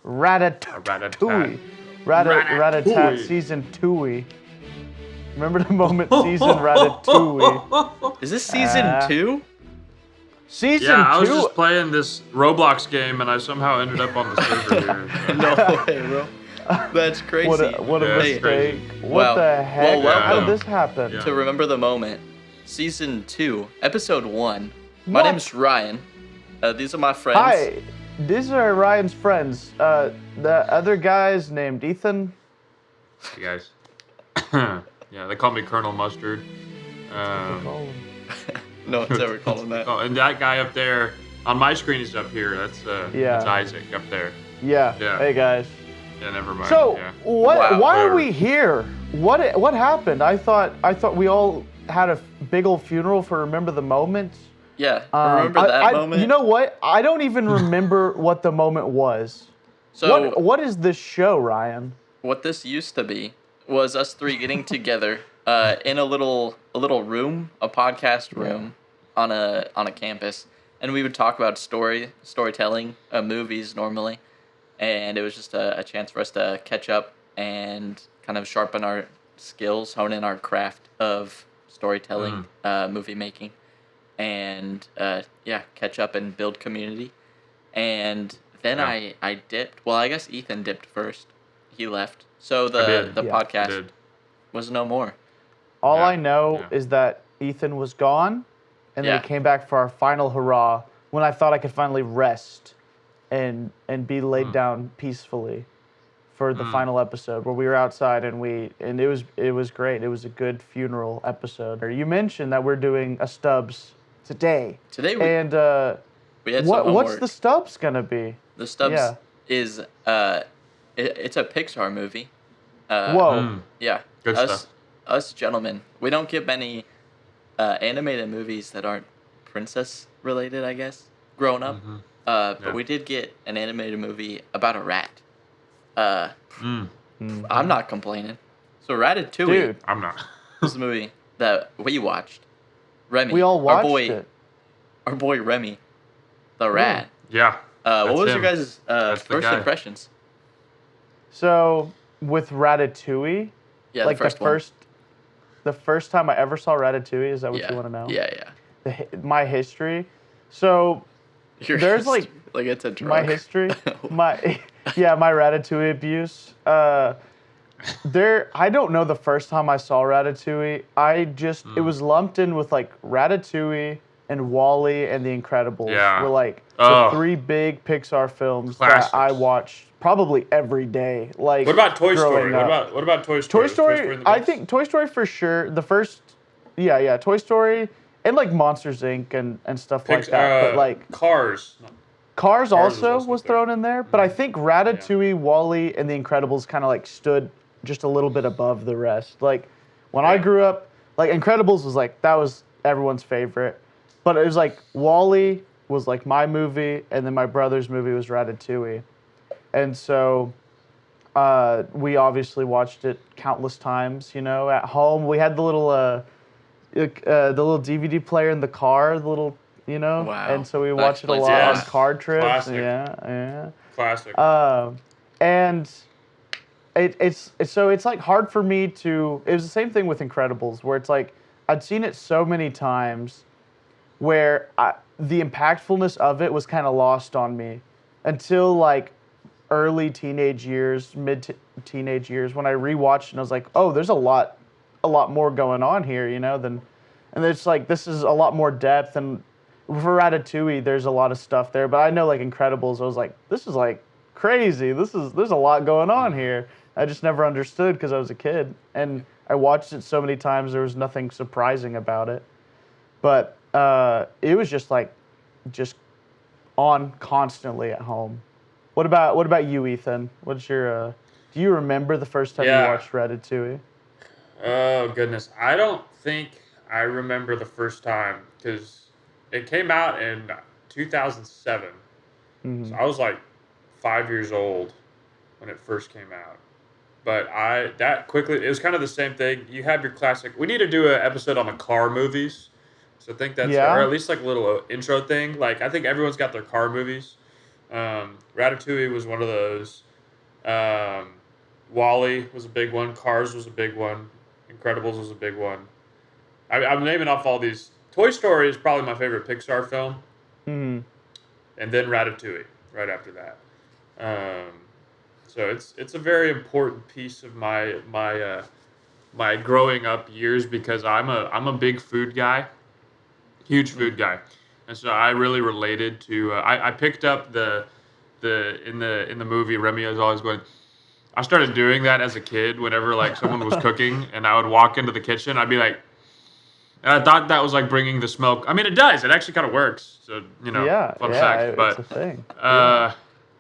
Ratatouille. Ratatouille. season 2. Remember the moment season Ratatouille. Is this season 2? Season 2? Yeah, I was just playing this Roblox game and I somehow ended up on the server here. No way, bro. That's crazy. What a Yeah, mistake. crazy. What Wow. the heck? Well, How did welcome. this happen? Yeah. To remember the moment, season 2, episode 1. My What? name's Ryan. These are my friends. Hi, these are Ryan's friends. The other guy's named Ethan. Hey guys. Yeah, they call me Colonel Mustard. No one's ever called him that. Oh, and that guy up there on my screen is up here. That's Yeah. that's Isaac up there. Yeah. Yeah. Hey guys. Yeah, never mind. So yeah. Wow. why are Whatever. we here? What happened? I thought we all had a big old funeral for Remember the Moment. Yeah, remember that moment? You know what? I don't even remember what the moment was. So What is this show, Ryan? what this used to be was us three getting together in a little room, a podcast room on a campus, and we would talk about storytelling, movies normally, and it was just a chance for us to catch up and kind of sharpen our skills, hone in our craft of storytelling, movie making, and catch up and build community. And then Yeah. I dipped. Well, I guess Ethan dipped first. He left. So I the did. the Yeah. I podcast did. was no more. All Yeah, I know yeah. is that Ethan was gone, and then Yeah. he came back for our final hurrah when I thought I could finally rest and be laid down peacefully for the final episode where we were outside and it was great. It was a good funeral episode. You mentioned that we're doing a Stubbs today. Today And we had some what's homework. the Stubbs gonna be? The Stubbs Yeah. is it's a Pixar movie. Whoa. Yeah. Good stuff. Us gentlemen, we don't get many animated movies that aren't princess related, I guess, growing up. But Yeah. we did get an animated movie about a rat. Mm, I'm not complaining. So Ratatouille Dude, I'm not. was the movie that we watched. Remy, we all watched our boy Remy, the rat. Yeah. What that's was your him. guys' That's the first guy. impressions? So with Ratatouille, Yeah, like the first one. the first time I ever saw Ratatouille, is that what Yeah. you want to know? Yeah. My history. So There's, like it's a drug. my history, my Ratatouille abuse. I don't know the first time I saw Ratatouille. It was lumped in with like Ratatouille and Wall-E and The Incredibles. Yeah. Were like Oh. the three big Pixar films Classics. that I watched probably every day. Like What about Toy Story? growing up. What about Toy Toy Story? Story, in the I mix? think Toy Story for sure. The first, Toy Story and like Monsters Inc. and stuff like that. But like Cars. Cars Cars also was was there. thrown in there. But I think Ratatouille, Wall-E, and The Incredibles kind of like stood just a little bit above the rest. Like when I Yeah. grew up, like Incredibles was like that was everyone's favorite. But it was like Wall-E was like my movie, and then my brother's movie was Ratatouille. And so we obviously watched it countless times, at home. We had the little DVD player in the car, Wow. and so we That watched it a explains lot a on lot. car trips. Classic. Yeah. Classic. And it's like hard for me to. It was the same thing with Incredibles, where it's like I'd seen it so many times, where the impactfulness of it was kind of lost on me until like early teenage years, teenage years, when I rewatched it and I was like, oh, there's a lot more going on here, and it's like this is a lot more depth, and for Ratatouille, there's a lot of stuff there, but I know like Incredibles, I was like, this is like crazy. There's a lot going on here. I just never understood because I was a kid, and I watched it so many times. There was nothing surprising about it, but it was just on constantly at home. What about you, Ethan? What's your? Do you remember the first time you Yeah. watched Ratatouille? Oh, goodness. I don't think I remember the first time because it came out in 2007. Mm-hmm. So I was like 5 years old when it first came out. But it was kind of the same thing. You have your classic. We need to do an episode on the car movies. So I think that's, Yeah. or at least like a little intro thing. Like I think everyone's got their car movies. Ratatouille was one of those. Wally was a big one. Cars was a big one. Incredibles was a big one. I'm naming off all these. Toy Story is probably my favorite Pixar film, Mhm. and then Ratatouille right after that. Um, so it's a very important piece of my growing up years because I'm a big food guy, huge food guy, and so I really related to. I picked up the movie Remy is always going. I started doing that as a kid whenever like someone was cooking and I would walk into the kitchen. I'd be like, and I thought that was like bringing the smoke. I mean, it does. It actually kind of works. So Yeah, fun yeah, fact. it's But a thing.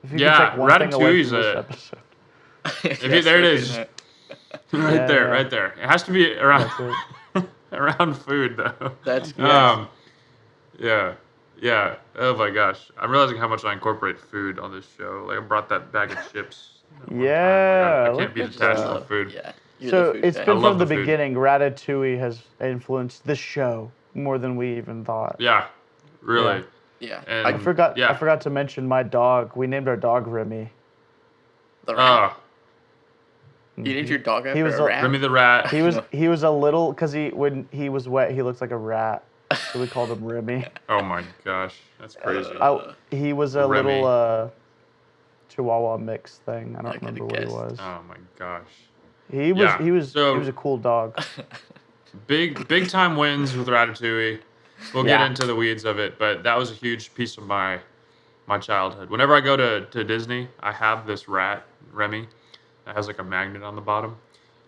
If you yeah, could take one thing away Ratatouille's from this a. episode, There it is. Right. Right there, yeah. right there. It has to be around that's it. around food though. That's Yeah. Yeah. Oh my gosh, I'm realizing how much I incorporate food on this show. Like I brought that bag of chips. That one time. Yeah, Like, I look can't be at detached that. from food. Yeah. You're So the food it's guy. been love from the the food. beginning. Ratatouille has influenced the show more than we even thought. Yeah, really. Yeah. And I forgot. Yeah. I forgot to mention my dog. We named our dog Remy. The rat. Oh, You named your dog after he was a a- rat? Remy the rat. He was a little because when he was wet, he looked like a rat, so we called him Remy. Oh my gosh, that's crazy. He was a Remy. little Chihuahua mix thing. I don't I could've remember what he guessed. was. Oh my gosh. He was Yeah, he was so- he was a cool dog. Big time wins with Ratatouille. We'll Yeah. get into the weeds of it, but that was a huge piece of my childhood. Whenever I go to Disney, I have this rat, Remy, that has like a magnet on the bottom.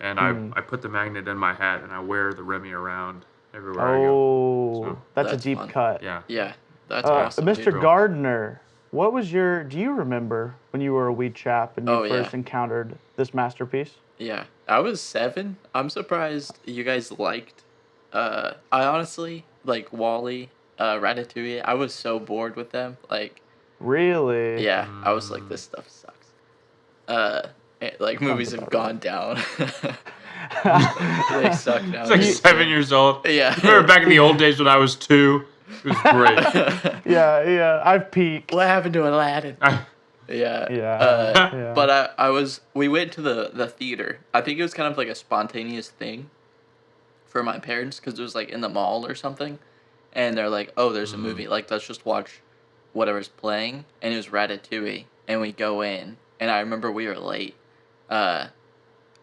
And I put the magnet in my hat and I wear the Remy around everywhere I go. Oh, So, that's a That's deep fun. cut. yeah. Yeah. That's awesome. Mr. dude. Gardner, what was your? Do you remember when you were a wee chap and you Oh, yeah. first encountered this masterpiece? Yeah. I was 7. I'm surprised you guys liked. I honestly like Wally, Ratatouille. I was so bored with them. Like, Really? yeah, I was like, this stuff sucks. Like movies have gone down. They suck now. It's like 7 years old. Yeah. Remember back in the old days when I was 2? It was great. Yeah. I've peaked. What happened to Aladdin? Yeah. Yeah, yeah. But we went to the theater. I think it was kind of like a spontaneous thing for my parents because it was like in the mall or something. And they're like, oh, there's a movie. Like, let's just watch whatever's playing. And it was Ratatouille. And we go in. And I remember we were late.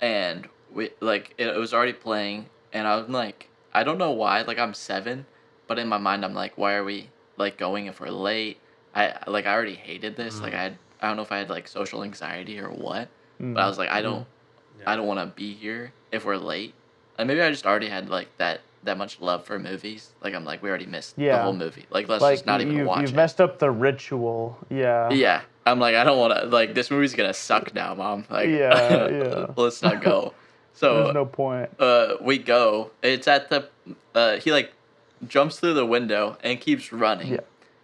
And we like it was already playing. And I'm like, I don't know why. Like, I'm 7. But in my mind, I'm like, why are we like going if we're late? I already hated this. Like I don't know if I had like social anxiety or what. But I was like, I don't want to be here if we're late. And maybe I just already had like that much love for movies. Like I'm like, we already missed the Yeah. whole movie. Like let's Like just not even watch you've it. messed up the ritual. Yeah. Yeah, I'm like, I don't want to. Like this movie's gonna suck now, Mom. Like Yeah. let's not go. So There's no point. we go. It's at the he like jumps through the window and keeps running. Yeah.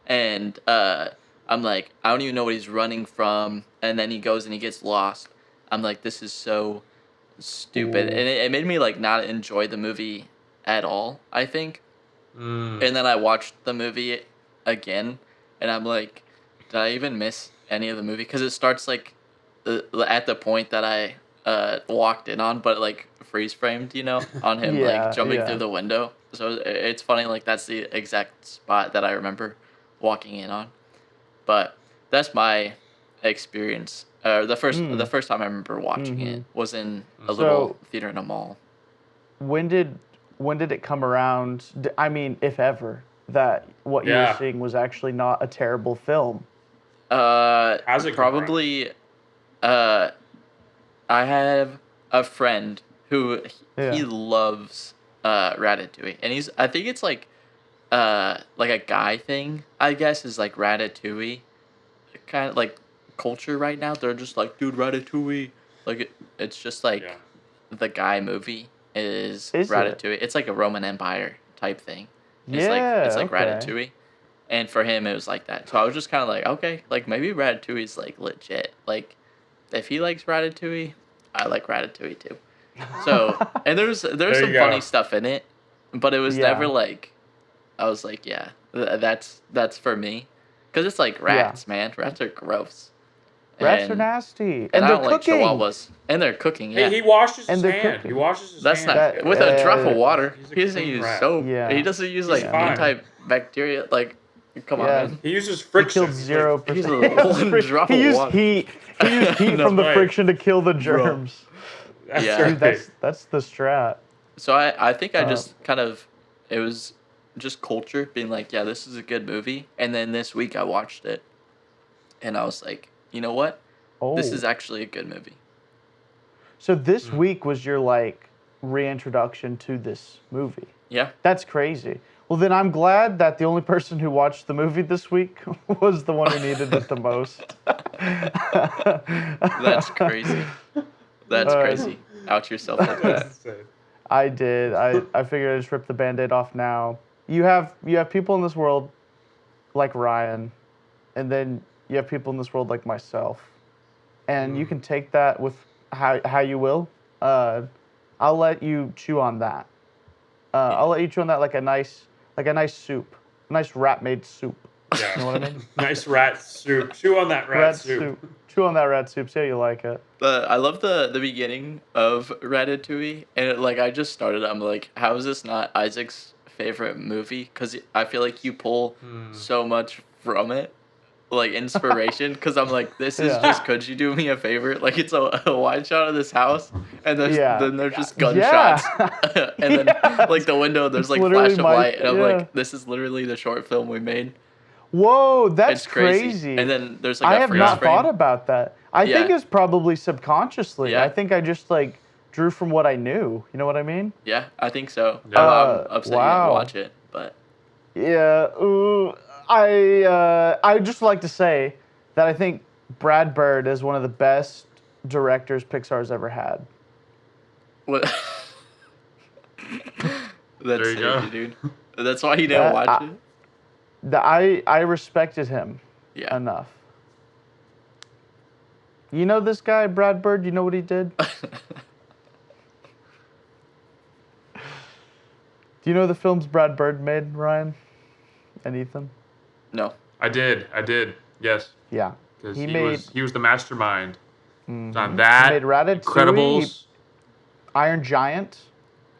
And I'm like, I don't even know what he's running from. And then he goes and he gets lost. I'm like, this is so stupid. Ooh. And it made me like not enjoy the movie at all, I think. Mm. And then I watched the movie again and I'm like, did I even miss any of the movie? Because it starts like at the point that I walked in on, but like freeze framed, on him Yeah, like jumping yeah. through the window. So it's funny, like that's the exact spot that I remember walking in on. But that's my experience. The first time I remember watching it was in a little theater in a mall. When did it come around? I mean, if ever, that what you were Yeah. seeing was actually not a terrible film. How's it come Probably. I have a friend who he Yeah. loves Ratatouille, and I think it's like a guy thing. I guess is like Ratatouille, kind of like culture right now. They're just like, dude, Ratatouille. Like it's just like Yeah. the guy movie is Is it? Ratatouille. It's like a Roman Empire type thing. It's Yeah, it's like okay. Ratatouille. And for him, it was like that. So I was just kind of like, okay, like maybe Ratatouille's like legit. Like, if he likes Ratatouille, I like Ratatouille too. So, and there's There some you go. funny stuff in it, but it was Yeah. never like, I was like, yeah, that's for me, Because it's like rats, man. Rats are gross. Rats are nasty, And I they're don't like cooking. chihuahuas. And they're cooking, yeah. Hey, he washes And his they're hand. cooking. He washes his That's hand. not with a drop of water. He's a He doesn't clean use rat. soap. Yeah. He doesn't use He's like fine. antibacterial. Like, come on, Yeah. man. He uses He friction. killed He's 0%. He's a one drop he of used water. heat. He used heat No, from the right. friction to kill the germs. That's Yeah. right. Dude, that's the strat. So I think I just kind of, it was just culture being like, yeah, this is a good movie. And then this week I watched it. And I was like, you know what? Oh, This is actually a good movie. so this week was your like reintroduction to this movie. Yeah. That's crazy. Well, then I'm glad that the only person who watched the movie this week was the one who needed it the most. That's crazy. That's crazy. Out yourself like that. That's insane. I did. I figured I'd just rip the Band-Aid off now. You have people in this world like Ryan, and then you have people in this world like myself. And you can take that with how you will. I'll let you chew on that. I'll let you chew on that like a nice soup. A nice rat-made soup. Yeah. You know what I mean? Nice rat soup. Chew on that rat soup. Chew on that rat soup. See how you like it. I love the beginning of Ratatouille. And I just started, I'm like, how is this not Isaac's favorite movie? Because I feel like you pull so much from it. Like inspiration, because I'm like, this is just, could you do me a favor? Like, it's a wide shot of this house, and then there's just gunshots, and then like the window, there's like literally flash of light, and I'm yeah. like, this is literally the short film we made. Whoa, that's It's crazy. And then there's like I a have freeze not frame. thought about that. I think Yeah. it's probably subconsciously. Yeah. I think I just like drew from what I knew. You know what I mean? Yeah, I think so. Yeah. I'm upset you Wow. didn't watch it, but Yeah. I'd just like to say that I think Brad Bird is one of the best directors Pixar's ever had. what? That's There you go. crazy, dude. That's why you didn't watch it. I respected him Yeah. enough. You know this guy, Brad Bird? You know what he did? Do you know the films Brad Bird made, Ryan and Ethan? No. I did. Yes. Yeah. Because He he was the mastermind on He that. made Ratatouille, Incredibles. Iron Giant,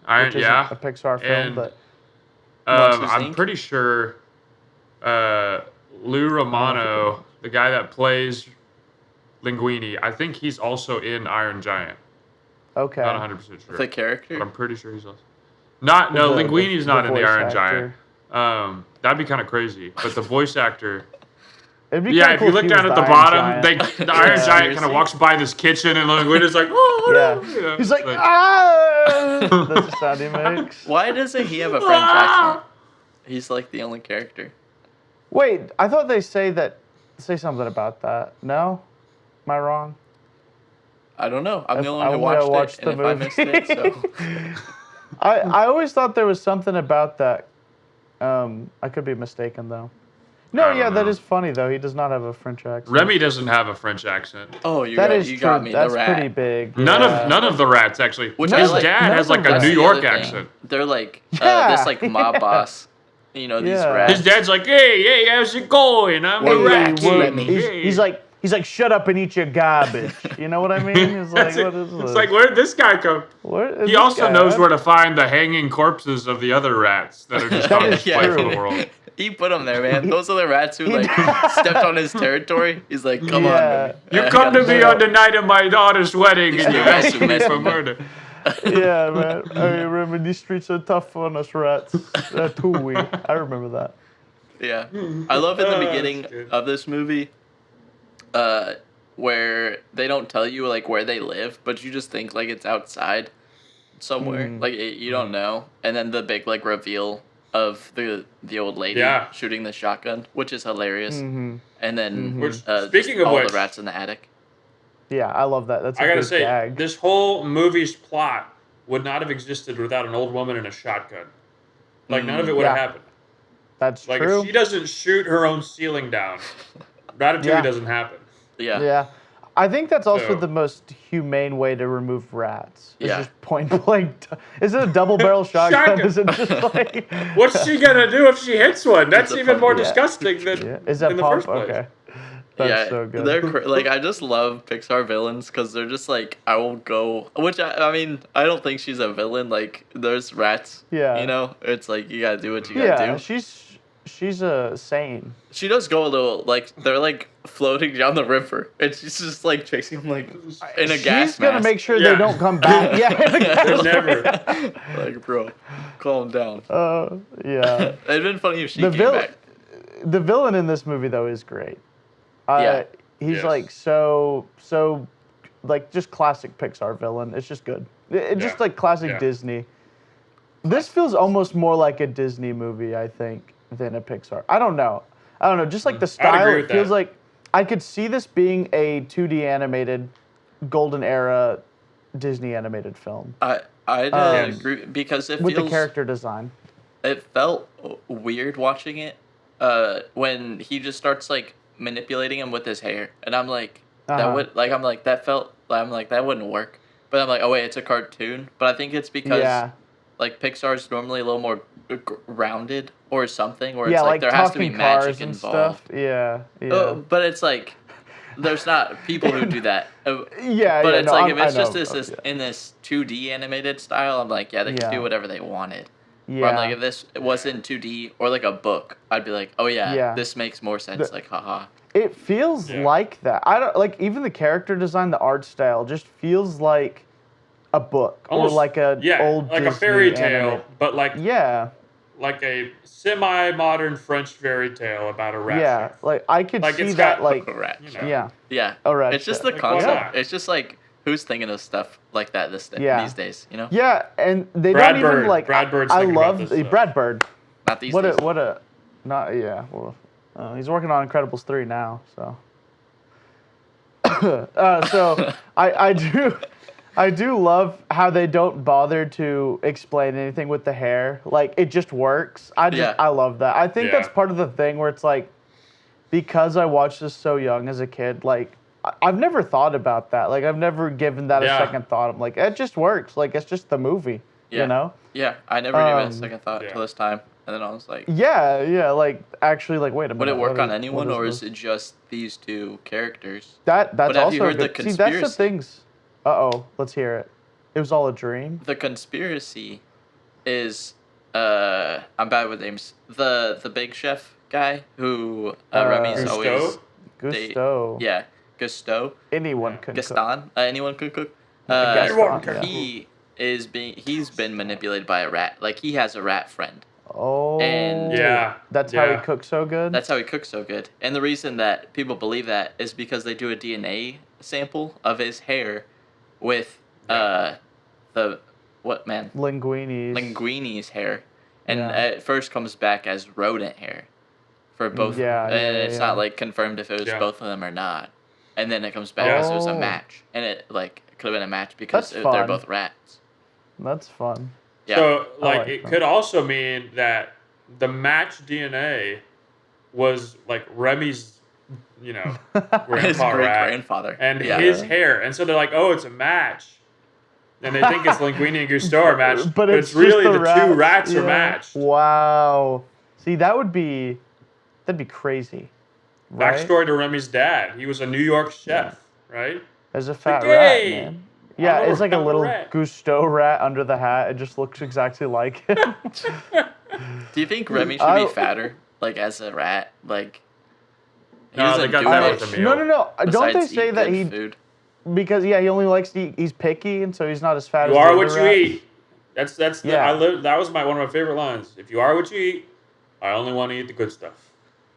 Iron, which isn't yeah. a Pixar film, And, but Monsters, I'm Inc.? pretty sure Lou Romano, the guy that plays Linguini, I think he's also in Iron Giant. okay. Not 100% sure. The character? But I'm pretty sure he's also. Linguini's not in the voice Iron actor. Giant. That'd be kind of crazy. But the voice actor. It'd be Yeah, kinda if cool you look he down was at the Iron bottom, Giant. the Iron Giant kind Seriously? of walks by this kitchen and Linguini's like, oh, Yeah. you know, He's like, ah! That's the sound he makes. Why doesn't he have a French accent? He's like the only character. Wait, I thought they say something about that. No? Am I wrong? I don't know. I'm the only I one who only watched watched it, and the if I missed it, so I always thought there was something about that. I could be mistaken though. No, I don't yeah, that know. is funny though. He does not have a French accent. Remy doesn't have a French accent. oh, That got, is you true. got me. That's the rat. pretty big. None yeah. of the rats actually. Which His I like- dad none has of like them a rats. New That's the York other thing. accent. They're like Yeah. this like mob boss. You know these Yeah. rats. His dad's like, hey, how's it going? I'm the Hey, rat hey, king. Remy. Hey." He's like, shut up and eat your garbage. You know what I mean? He's like, That's it. what is this? It's like, where did this guy come? Where is He this also guy knows at? where to find the hanging corpses of the other rats that are just That on is display for true. the world. He put them there, man. Those are the rats who like stepped on his territory. He's like, come Yeah. on, Remy. You I come to gotta me show on the night of my daughter's wedding and you Yeah, ask me mess for with me. murder. Yeah, man. I remember these streets are tough on us rats. Ratatouille. I remember that. Yeah. I love in the that's beginning good. of this movie where they don't tell you like where they live, but you just think like it's outside somewhere. Like you don't know. And then the big like reveal of the old lady Yeah. shooting the shotgun, which is hilarious. And then Which, just speaking of all which, the rats in the attic. Yeah, I love that. That's a I gotta good say, gag. this whole movie's plot would not have existed without an old woman and a shotgun. Like, none of it would have Yeah. happened. That's Like, true. if she doesn't shoot her own ceiling down, Ratatouille Yeah. doesn't happen. Yeah. Yeah. I think that's also So- the most humane way to remove rats. It's Yeah. just point blank. Is it a double barrel shotgun? Shotgun. Is it just like? What's she gonna do if she hits one? That's a even pump. more Yeah. disgusting than Yeah. Is that in the pump? first place. Okay. That's yeah, so good. they're like I just love Pixar villains because they're just like I will go. Which I mean I don't think she's a villain. Like there's rats. Yeah. You know, it's like you gotta do what you gotta Yeah, do. she's a sane. She does go a little like they're like floating down the river, and she's just like chasing them like in a gas She's gonna mask. make sure Yeah. they don't come back. Yeah. in a gas They're never. mask. Like bro, calm down. Yeah. It'd been funny if she The came villain, back. the villain in this movie though is great. Yeah. He's Yes. like so like just classic Pixar villain. It's just good. Just Yeah. like classic Yeah. Disney. This feels almost more like a Disney movie, I think, than a Pixar. I don't know. Just like the style, agree it with feels that. like I could see this being a 2D animated golden era Disney animated film I Yes. agree because it with feels the character design. it felt weird watching it when he just starts like manipulating him with his hair, and I'm like that Uh-huh. would like I'm like that wouldn't work, but I'm like oh wait it's a cartoon, but I think it's because Yeah. like Pixar's normally a little more rounded or something, where Yeah, it's like like there has to be talking magic cars and involved. stuff. Yeah. Yeah. But it's like there's not people who do that. Yeah, But yeah, it's no, like I'm- if it's I know, just this yeah. in this 2D animated style, I'm like, yeah, they Yeah. can do whatever they wanted. Yeah. Where I'm like, if this wasn't 2D or like a book, I'd be like, oh yeah, Yeah. this makes more sense. The- Like, haha. It feels Yeah. like that. I don't like even the character design, the art style just feels like a book Almost, or like a yeah, old like Disney a fairy tale, anime. but like Yeah, a semi-modern French fairy tale about a rat. yeah. chef. Like I could Like, see it's that. got- Like Rat. you know. yeah, Yeah. a rat It's just shit. the Like, why concept. not? It's just like who's thinking of stuff like that Yeah. these days, you know? Yeah, and they Brad don't even Bird. like. Brad Bird's I thinking about love this stuff. Brad Bird. Not these What days. a not yeah. Well, he's working on Incredibles 3 now, so. So I do love how they don't bother to explain anything with the hair. Like it just works. Yeah. I love that. I think that's Yeah. part of the thing where it's like because I watched this so young as a kid, like I've never thought about that. Like I've never given that Yeah. a second thought. I'm like, it just works. Like it's just the movie. Yeah. You know? Yeah, I never gave it a Um, second thought yeah. till this time. And then I was like, Yeah, like actually like wait a minute. would it work what on is- anyone what or this? is it just these two characters? That's But have you also heard the good. See, that's the conspiracy? things. Uh-oh, let's hear it. It was all a dream. The conspiracy is I'm bad with names. The big chef guy who Remy's Gusteau? always Gusteau. yeah, Gusteau. Anyone Yeah. can cook. Gaston. Anyone could cook. Gaston, Anyone can yeah. He's been manipulated by a rat. Like he has a rat friend. Oh. And- Yeah. That's how Yeah. he cooks so good? That's how he cooks so good. And the reason that people believe that is because they do a DNA sample of his hair with the what man Linguini's. Linguini's hair, and Yeah. at first comes back as rodent hair for both. Yeah, and yeah, it's yeah. not like confirmed if it was Yeah. both of them or not. And then it comes back as it was a Oh. match, and it like could have been a match because That's they're fun. both rats. That's fun. Yeah. So, like, like it that. could also mean that the match DNA was like Remy's, His grandpa great rat grandfather. and yeah. his hair, and so they're like, "Oh, it's a match," and they think it's Linguini and Gusteau are matched, but it's just really the two rats. rats are Yeah. matched. Wow. See, that'd be crazy. Right? Backstory to Remy's dad: he was a New York chef, right? As a fat Like, rat, hey, man. Yeah, I'm a it's like a rat. little Gusteau rat under the hat. It just looks exactly like him. Do you think Remy should I- be fatter, like as a rat? Like he No, they doesn't got do that much with the meal. No. Don't they besides say eat that good he food. because he only likes to eat, he's picky and so he's not as fat You as are the what other you rats? eat. That's the Yeah. that was one of my favorite lines. If you are what you eat, I only want to eat the good stuff.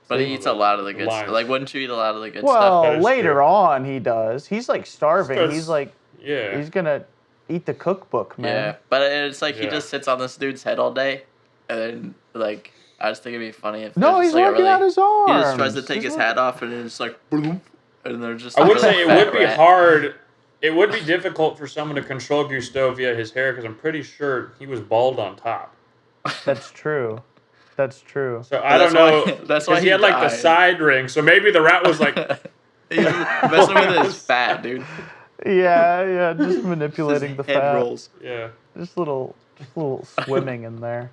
But he eats a lot of the good stuff. Lines. Like, wouldn't you eat a lot of the good Well, stuff? That is later true. on he does. He's like starving. Because- He's like Yeah. he's gonna eat the cookbook, man. Yeah, but it's like he Yeah. just sits on this dude's head all day, and then, like I just think it'd be funny if No, there's he's just, like, a working really, out his he arms. just tries to take He's his working- hat off, and it's like boom, and they're just. I would a say it fat would be rat. hard. It would be difficult for someone to control Gusteau via his hair because I'm pretty sure he was bald on top. That's true. That's true. So I That's don't know. why- that's why because he he had like the died. side ring. So maybe the rat was like He's messing with his fat, dude. Yeah, just His manipulating the head fat. rolls. Yeah. Just a little swimming in there.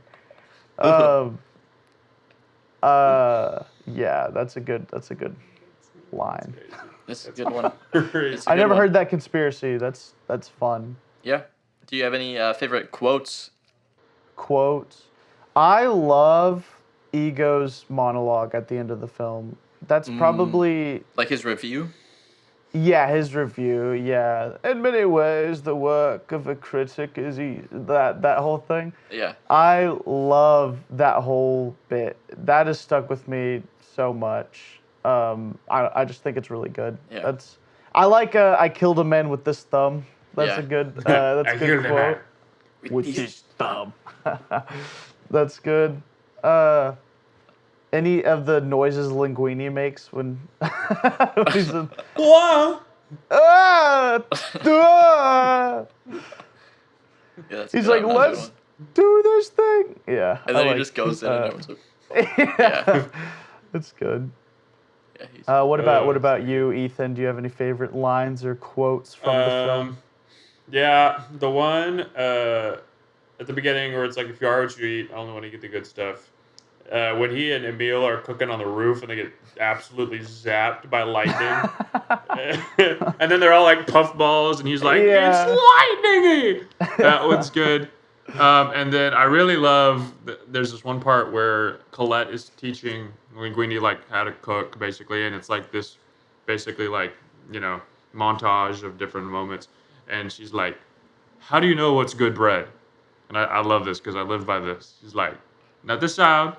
Yeah, that's a good line. That's a good one. Crazy. It's a I good never one. heard that conspiracy. That's fun. Yeah. Do you have any favorite quotes? Quotes. I love Ego's monologue at the end of the film. That's probably Like his review? his review. Yeah, in many ways, the work of a critic is that whole thing. Yeah. I love that whole bit. That has stuck with me so much. I just think it's really good. Yeah. I like I killed a man with this thumb. That's Yeah. a good I a hear good that. quote. With this thumb. That's good. Any of the noises Linguini makes when he's in, Whoa! ah, ah. Yeah, that's He's good. like, Another let's one. do this thing. Yeah. And I then he like- just goes in and everyone's like, yeah. It's good. yeah, he's What about you, Ethan? Do you have any favorite lines or quotes from the film? Yeah, the one at the beginning where it's like, if you are what you eat, I only want to get the good stuff. When he and Emil are cooking on the roof and they get absolutely zapped by lightning. And then they're all like puffballs and he's like, Yeah. it's lightning! That one's good. And then I really love, there's this one part where Colette is teaching Linguini like how to cook basically. And it's like this basically like, montage of different moments. And she's like, how do you know what's good bread? And I love this because I live by this. She's like, not the sound,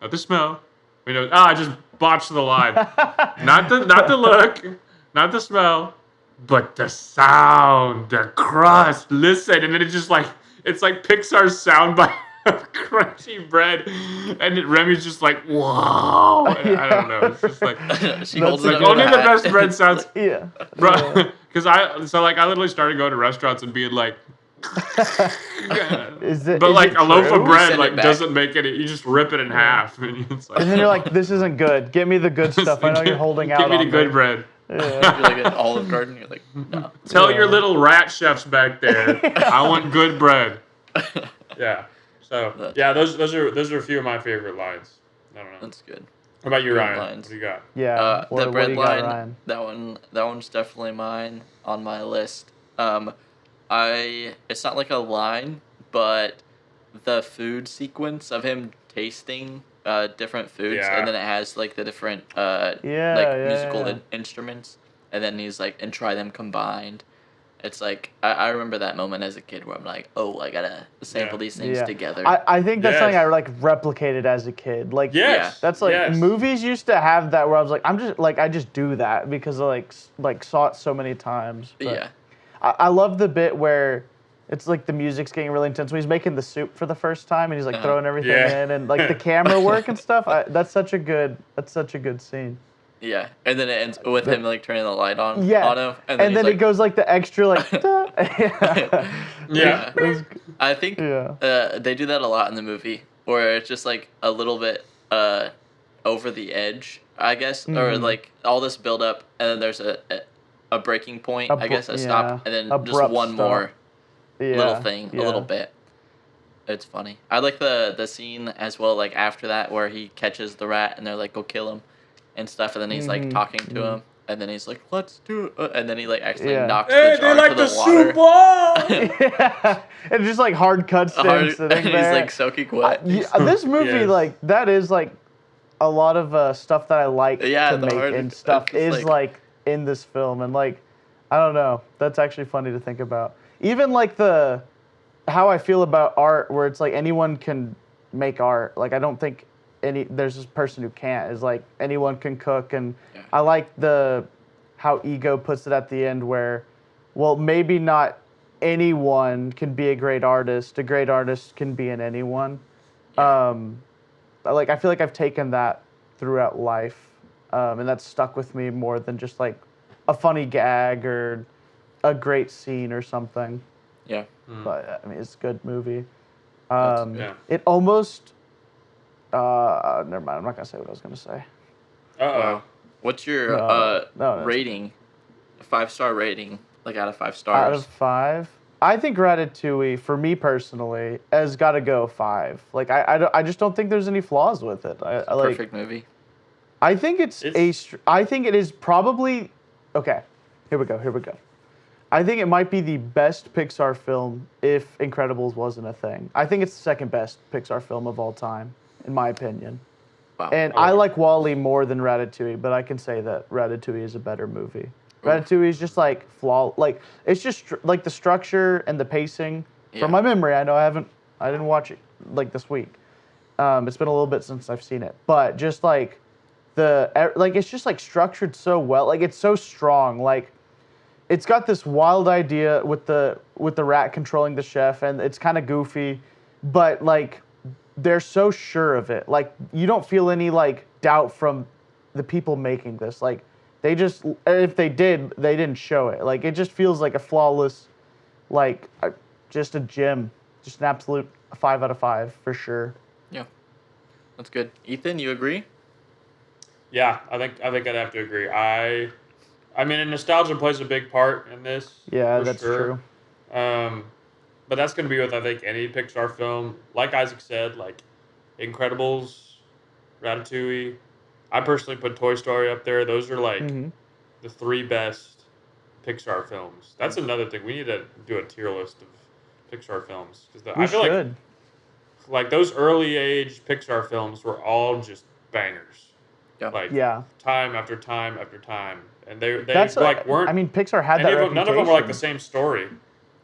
not the smell. I just botched the line. not the look, not the smell, but the sound, the crust. Listen, and then it's like Pixar's sound by crunchy bread, and Remy's just like, whoa. I don't know. It's just like she holds it like up only to the hat. best bread sounds. Yeah. Bro, because I literally started going to restaurants and being like, Is it? but is like it a loaf true? of bread Send it like back. doesn't make any. You just rip it in half, and it's like. And then you're like, this isn't good. Give me the good stuff. I know you're holding out Give me on the good me. bread. Yeah. You're like an Olive Garden. You're like, no. Tell Yeah. your little rat chefs back there, I want good bread. Yeah. So yeah, those are a few of my favorite lines. I don't know. That's good. What about you, Good Ryan? lines. What do you got? Yeah. The What bread do you got, line. Ryan? That one's definitely mine on my list. It's not like a line, but the food sequence of him tasting different foods, Yeah. and then it has like the different musical instruments, and then he's like, and try them combined. It's like I remember that moment as a kid where I'm like, oh, I gotta sample these things Yeah. together. I think that's Yes. something I like replicated as a kid. Like Yes. that's like Yes. movies used to have that where I was like, I just do that because I like saw it so many times. But Yeah. I love the bit where it's like the music's getting really intense when he's making the soup for the first time and he's like throwing everything Yeah. in and like the camera work and stuff. That's such a good scene. Yeah, and then it ends with him like turning the light on him, And then he's it like, goes like the extra like. Yeah. I think Yeah. they do that a lot in the movie, where it's just like a little bit over the edge, I guess, or like all this build up, and then there's a breaking point, I guess, a stop, and then just Abrupt one stop. more Yeah, little thing, yeah. a little bit. It's funny. I like the scene as well, like after that, where he catches the rat and they're like, go kill him and stuff, and then he's like talking to him, and then he's like, let's do it, and then he like actually knocks Hey, the they jar like to the the water. soup ball. Yeah, and just like hard cuts to him Hard- sitting and he's there. like soaking wet. This movie, Yes. like that is like a lot of stuff that I like Yeah, to the make hard- and stuff it's is like- like in this film, and like I don't know, that's actually funny to think about. Even like how I feel about art, where it's like anyone can make art. Like I don't think there's this person who can't. Is like anyone can cook, and Yeah. I like how Ego puts it at the end, where, well, maybe not anyone can be a great artist. A great artist can be in anyone. Yeah. I feel like I've taken that throughout life, and that's stuck with me more than just like a funny gag or a great scene or something. Yeah. But I mean, it's a good movie. That's- yeah. It almost. Never mind. I'm not gonna say what I was gonna say. Uh-oh. What's your no, rating? 5-star rating, like out of 5 Out stars. of 5, I think Ratatouille, for me personally, has got to go 5. Like I just don't think there's any flaws with it. I like. Perfect movie. I think I think it is probably. Okay, here we go. I think it might be the best Pixar film if Incredibles wasn't a thing. I think it's the second best Pixar film of all time, in my opinion. Wow. And I like WALL-E more than Ratatouille, but I can say that Ratatouille is a better movie. Ratatouille is just like it's just like the structure and the pacing. Yeah. From my memory, I know I didn't watch it like this week. It's been a little bit since I've seen it, but just like it's just like structured so well. Like it's so strong. Like it's got this wild idea with the rat controlling the chef, and it's kind of goofy, but like they're so sure of it. Like you don't feel any like doubt from the people making this. Like they just, if they did, they didn't show it. Like it just feels like a flawless, like just a gem, just an absolute 5 out of 5 for sure. Yeah, that's good. Ethan, you agree? Yeah, I think I'd have to agree. I mean, and nostalgia plays a big part in this. Yeah, for that's sure. true. But that's going to be with, I think, any Pixar film. Like Isaac said, like Incredibles, Ratatouille. I personally put Toy Story up there. Those are like the 3 best Pixar films. That's another thing. We need to do a tier list of Pixar films. We should. Like those early age Pixar films were all just bangers. Yeah. Like Yeah. time after time after time. And they That's like weren't. I mean, Pixar had that reputation. None of them were like the same story.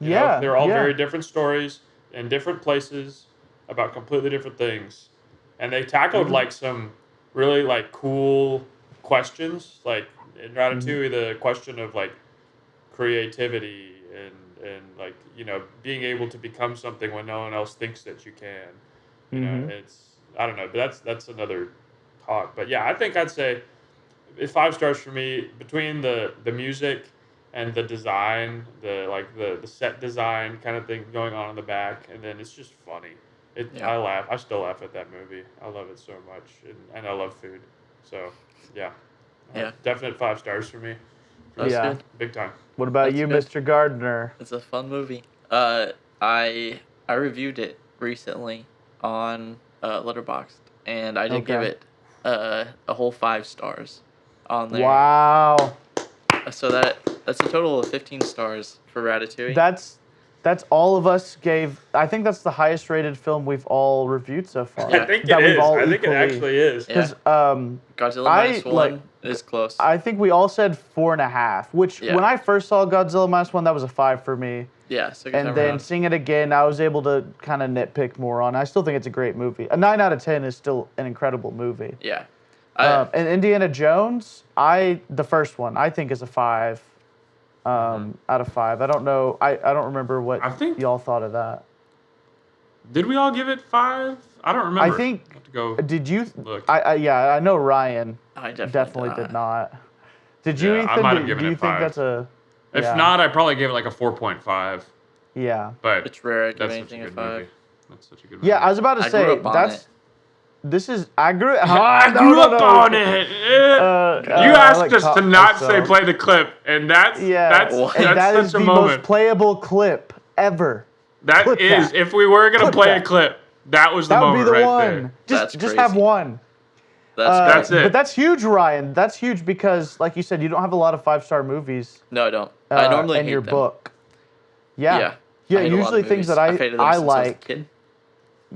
You know? They were all very different stories in different places about completely different things, and they tackled like some really like cool questions. Like in Ratatouille, the question of like creativity and like being able to become something when no one else thinks that you can. You know, it's I don't know, but that's another talk. But yeah, I think I'd say it's 5 stars for me between the music and the design, the set design kind of thing going on in the back, and then it's just funny. I still laugh at that movie. I love it so much, and I love food. So yeah, definite 5 stars for me. That's good. Big time. What about That's you, good. Mr. Gardner? It's a fun movie. I reviewed it recently on Letterboxd, and I did give it a whole 5 stars on there. Wow. So that's a total of 15 stars for Ratatouille. That's all of us gave. I think that's the highest rated film we've all reviewed so far. Yeah. I think it is. I think it actually is. Because Godzilla Minus One is close. I think we all said 4.5, which when I first saw Godzilla Minus One, that was a 5 for me. Yeah, and then seeing it again, I was able to kind of nitpick more on it. I still think it's a great movie. A 9 out of 10 is still an incredible movie. Yeah. And Indiana Jones, the first one, I think is a 5 out of 5. I don't know. I don't remember what y'all thought of that. Did we all give it 5? I don't remember. I think. I have to go did you? Look. I know Ryan. I definitely did not. Did you, Yeah, Ethan? I might have given do you it think 5. that's a? If not, I'd probably give it like a 4.5. Yeah. But it's rare I give that's anything such a a good 5. movie. That's such a good movie. Yeah, I was about to say grew up on that's. it. This is I grew up on it. You asked us to not say play the clip, and that's that such is a the moment. most playable clip ever. That Clip is, that. if we were gonna Clip play that. a clip, that was the That would moment be the right one. there. That's Just have crazy. one. That's it. But that's huge, Ryan. That's huge because, like you said, you don't have a lot of 5-star movies. No, I don't. I normally in hate your them. book. Yeah. I hate a lot of usually things movies. that I've hated them I since I was a like. kid.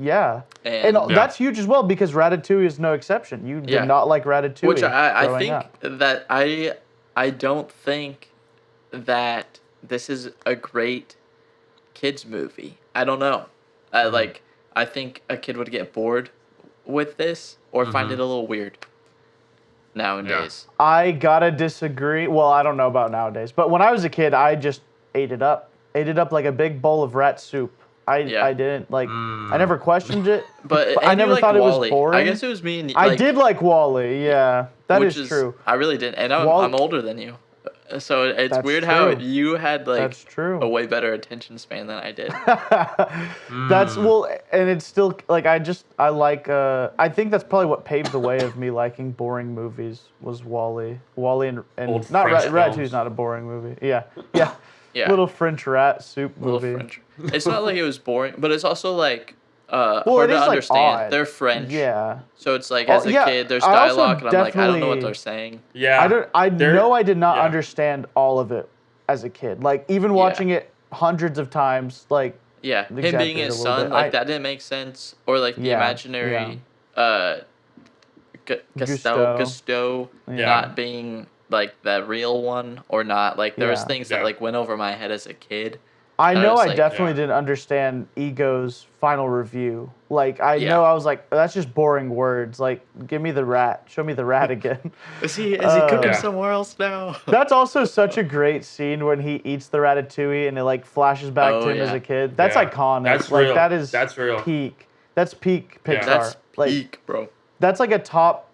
Yeah. And that's huge as well because Ratatouille is no exception. You did not like Ratatouille. Which I growing think up. that I don't think that this is a great kids movie. I don't know. I think a kid would get bored with this or find it a little weird nowadays. I gotta disagree. Well, I don't know about nowadays, but when I was a kid, I just ate it up. Ate it up like a big bowl of rat soup. I didn't like. I never questioned it. But I never thought Wall-E. it was boring. I guess it was me and I did like WALL-E. Yeah, that is true. I really did, and I'm older than you. So it's That's weird how true. you had like That's true. a way better attention span than I did. That's well, and it's still like I like I think that's probably what paved the way of me liking boring movies was Wall-E. Wall-E and Old not French Ratatouille's films. not a boring movie. Yeah, yeah, Yeah. Little French rat soup Little movie. French. It's not like it was boring, but it's also like Well, hard it to is like understand. odd. They're French. Yeah. So it's like Oh, as a yeah, kid, there's I also dialogue, and I'm like, I don't know what definitely- they're saying. Yeah. I know I did not yeah. understand all of it as a kid. Like even Yeah. watching it hundreds of times, like Yeah, him being exaggerate his a little son, bit. like that didn't make sense. Or like the Yeah, imaginary Gusteau. Gusteau Yeah. not being like the real one or not. Like there was Yeah. things Yeah. that like went over my head as a kid. I I know was I like- definitely Yeah. didn't understand Ego's final review. Like I Yeah. know I was like, that's just boring words. Like give me the rat. Show me the rat again. Is he cooking Yeah. somewhere else now? That's also such a great scene when he eats the ratatouille and it like flashes back Oh, to him as yeah. a kid. That's Yeah. iconic. That's like real. that is That's real. peak. That's peak Yeah. Pixar. That's like peak, bro. that's like a top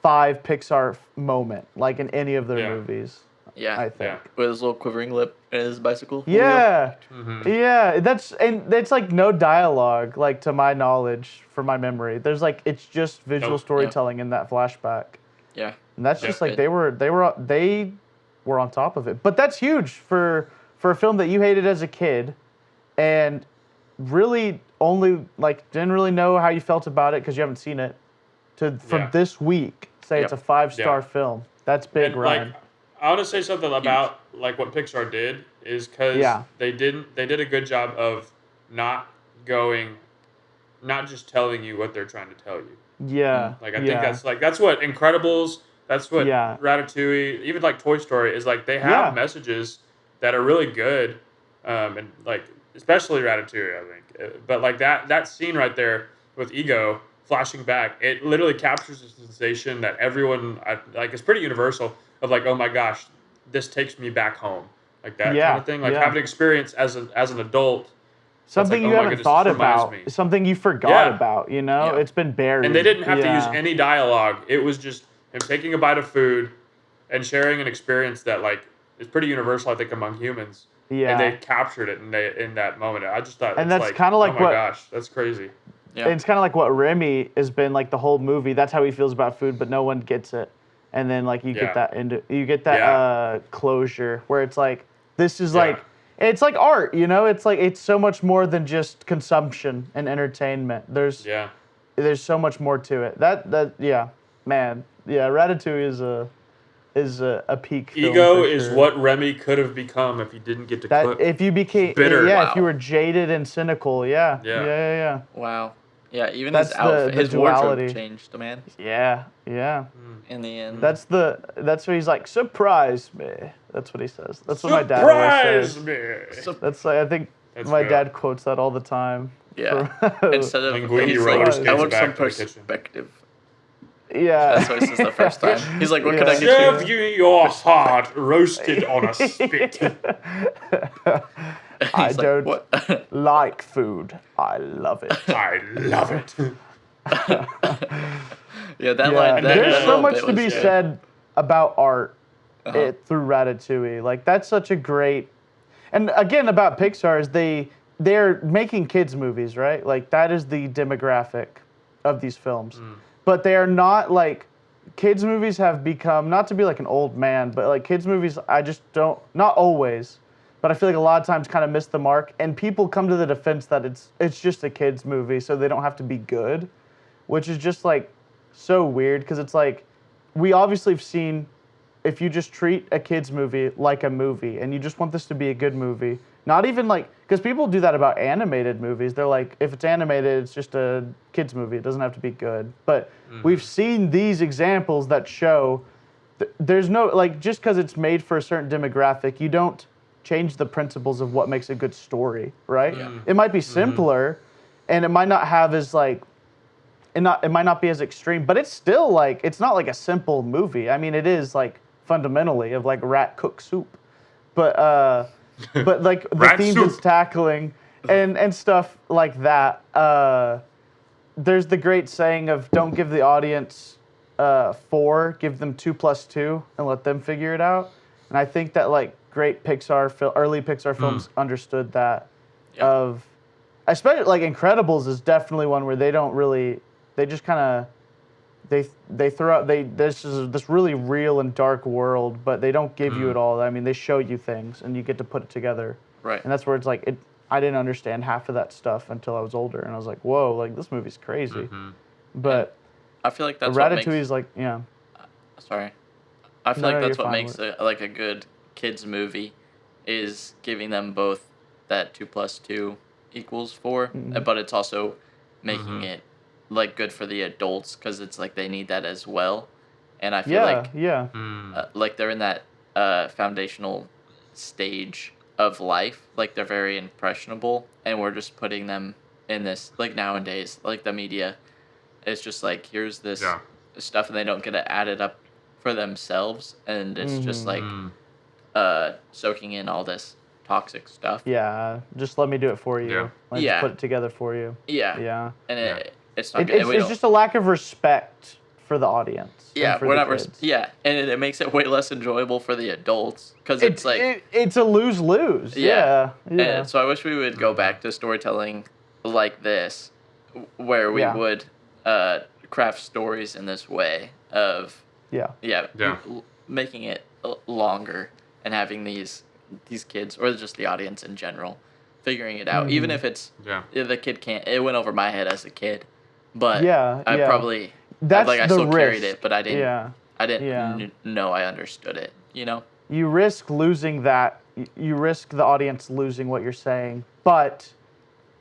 5 Pixar moment, like in any of their Yeah. movies. Yeah. I think. Yeah. With his little quivering lip and his bicycle. Yeah. Mhm. Yeah, and it's like no dialogue, like to my knowledge, for my memory. There's like it's just visual Nope. storytelling in that flashback, Yeah. and that's Yeah. just like they were on top of it. But that's huge for a film that you hated as a kid, and really only like didn't really know how you felt about it because you haven't seen it. From Yeah. this week, say it's a Yep. 5-star Yeah. film. That's big, And, Ryan. like, I want to say something about like what Pixar did is because Yeah. they did a good job of not just telling you what they're trying to tell you. Yeah. Like I yeah. think that's what Incredibles, that's what Yeah. Ratatouille, even like Toy Story is like they have Yeah. messages that are really good, and like especially Ratatouille, I think. But like that scene right there with Ego flashing back, it literally captures the sensation that everyone like it's pretty universal of like, oh my gosh, this takes me back home, like that Yeah, kind of thing. Like yeah. having an experience as an adult. Something like, you oh my haven't goodness, thought this reminds about, me. something you forgot Yeah. about, you know? Yeah. It's been buried. And they didn't have to use Yeah. any dialogue. It was just him taking a bite of food and sharing an experience that like is pretty universal, I think, among humans. Yeah. And they captured it in that moment. I just thought, And it's that's kinda like oh my what- gosh, that's crazy. Yeah. It's kind of like what Remy has been like the whole movie. That's how he feels about food, but no one gets it. And then like you Yeah. get that Yeah. closure where it's like this is Yeah. like it's like art, you know? It's like it's so much more than just consumption and entertainment. There's Yeah. so much more to it. That yeah, man. Yeah, Ratatouille is a peak film Ego for is sure. what Remy could have become if he didn't get to That cook. if you became Bitter. yeah, Wow. if you were jaded and cynical, yeah. Yeah. Yeah. Wow. Yeah, even That's his the- outfit, the his wardrobe duality. changed, man. Yeah. In the end. That's what he's like, surprise me. That's what he says. That's what my dad always Surprise says. me! That's like, I think That's my good. dad quotes that all the time. Yeah. For- Instead of Linguini he's roller like, I skates want back some to the kitchen. perspective. yeah. That's what he says the first time. He's like, what can Yeah. I get you? Serve you your heart roasted on a spit. I He's like, don't what? like food. I love it. I love it. Yeah, that Yeah, line. That there's so little much bit to was be good. said about art Uh-huh. through Ratatouille. Like that's such a great, and again about Pixar is they're making kids movies, right? Like that is the demographic of these films, but they are not like kids movies have become, not to be like an old man, but like kids movies I just don't, not always, but I feel like a lot of times kind of miss the mark, and people come to the defense that it's just a kids movie, so they don't have to be good, which is just like so weird because it's like we obviously have seen if you just treat a kids movie like a movie and you just want this to be a good movie, not even like, because people do that about animated movies. They're like, if it's animated, it's just a kids movie. It doesn't have to be good. But we've seen these examples that show there's no, like, just because it's made for a certain demographic, you don't change the principles of what makes a good story, right? Yeah. It might be simpler and it might not have as like, it might not be as extreme, but it's still like, it's not like a simple movie. I mean, it is like fundamentally of like rat cook soup, but like the Rat themes soup. it's tackling and stuff like that. There's the great saying of don't give the audience 4, give them 2 + 2 and let them figure it out. And I think that like great early Pixar films understood that. Yeah. Especially like Incredibles is definitely one where they don't really, they just kind of, they throw out, this is this really real and dark world, but they don't give you it all. I mean, they show you things and you get to put it together. Right. And that's where it's like, I didn't understand half of that stuff until I was older. And I was like, whoa, like this movie's crazy. But I feel like that's what Ratatouille makes... is like, yeah. Sorry. I feel No, like no, that's you're what fine makes a good kids movie, is giving them both that 2 + 2 = 4, but it's also making it like good for the adults, because it's like they need that as well. And I feel like they're in that foundational stage of life, like they're very impressionable, and we're just putting them in this, like nowadays, like the media, it's just like, here's this stuff, and they don't get to add it up for themselves, and it's just like soaking in all this toxic stuff. Yeah, just let me do it for you. Yeah. Let me just put it together for you. Yeah. And it's not good. It's just a lack of respect for the audience. Yeah, for we're the not. kids. And it makes it way less enjoyable for the adults, because it's like it's a lose-lose. Yeah. And so I wish we would go back to storytelling like this, where we would craft stories in this way of making it longer, and having these kids, or just the audience in general, figuring it out, even if it's the kid can't. It went over my head as a kid, but I probably I still carried it, but I didn't. I didn't know I understood it. You know. You risk losing that. You risk the audience losing what you're saying, but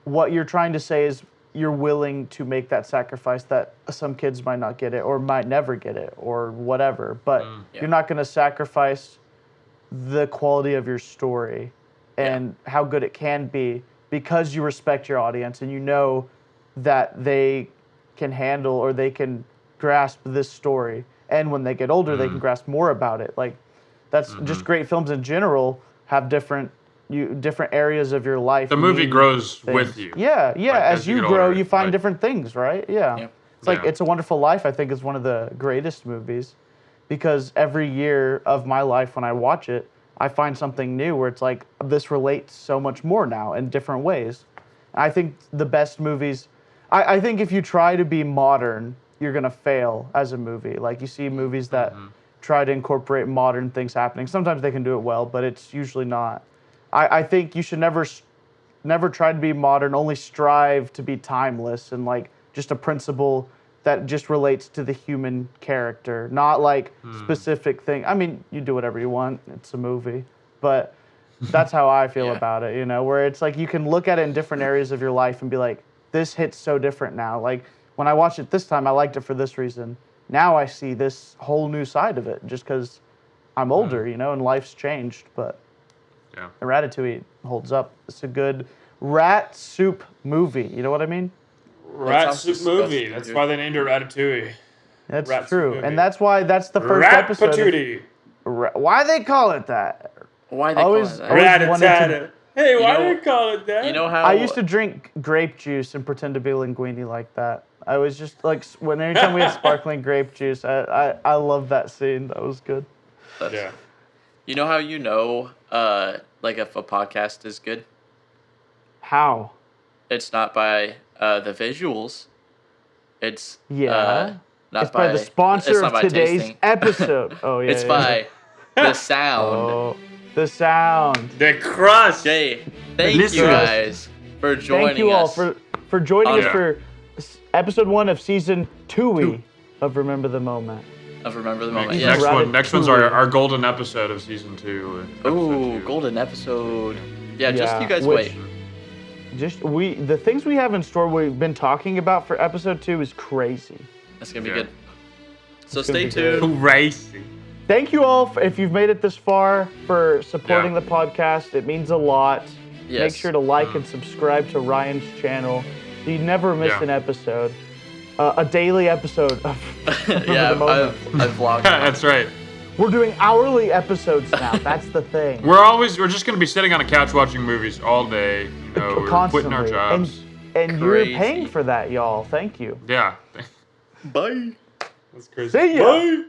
what you're trying to say is you're willing to make that sacrifice that some kids might not get it, or might never get it, or whatever. But you're not going to sacrifice the quality of your story and how good it can be, because you respect your audience and you know that they can handle, or they can grasp this story. And when they get older, they can grasp more about it. Like, that's just great films in general have different areas of your life. The movie grows with you. Yeah. Like, as you grow, older, you find different things, right? Yeah. It's like It's a Wonderful Life, I think, is one of the greatest movies, because every year of my life when I watch it, I find something new where it's like, this relates so much more now in different ways. I think the best movies, I think if you try to be modern, you're going to fail as a movie. Like, you see movies that try to incorporate modern things happening. Sometimes they can do it well, but it's usually not. I think you should never try to be modern, only strive to be timeless, and like just a principle that just relates to the human character, not like specific thing. I mean, you do whatever you want. It's a movie, but that's how I feel about it, you know, where it's like you can look at it in different areas of your life and be like, this hits so different now. Like, when I watched it this time, I liked it for this reason. Now I see this whole new side of it just because I'm older, you know, and life's changed. But Ratatouille holds up. It's a good rat soup movie. You know what I mean? Rat soup movie. That's why they named it Ratatouille. That's rat true. And that's why that's the first episode. Why they call it that? Why they call it that? Rat-a-tat-a. Hey, why do they call it that? You know how I used to drink grape juice and pretend to be linguine like that. I was just like, anytime we had sparkling grape juice, I love that scene. That was good. You know how you know, like, if a podcast is good? How? It's not by the visuals. It's not it's by the sponsor of today's tasting. episode. Oh yeah. It's by the sound. Oh, the sound. The crust. Jay, thank you guys for joining us. Thank you all for joining us for episode 1 of season 2 of Remember the Moment. Next one's our golden episode of season 2. Ooh, golden episode. Yeah, just you guys wait. The things we have in store we've been talking about for episode 2 is crazy. That's gonna be good. So stay tuned. Crazy. Thank you all if you've made it this far for supporting the podcast. It means a lot. Yes. Make sure to like and subscribe to Ryan's channel so you never miss an episode. A daily episode of I've vlogged. That's right. We're doing hourly episodes now. That's the thing. We're just gonna be sitting on a couch watching movies all day. You know, we're quitting our jobs. And you're paying for that, y'all. Thank you. Yeah. Bye. That's crazy. See ya. Bye.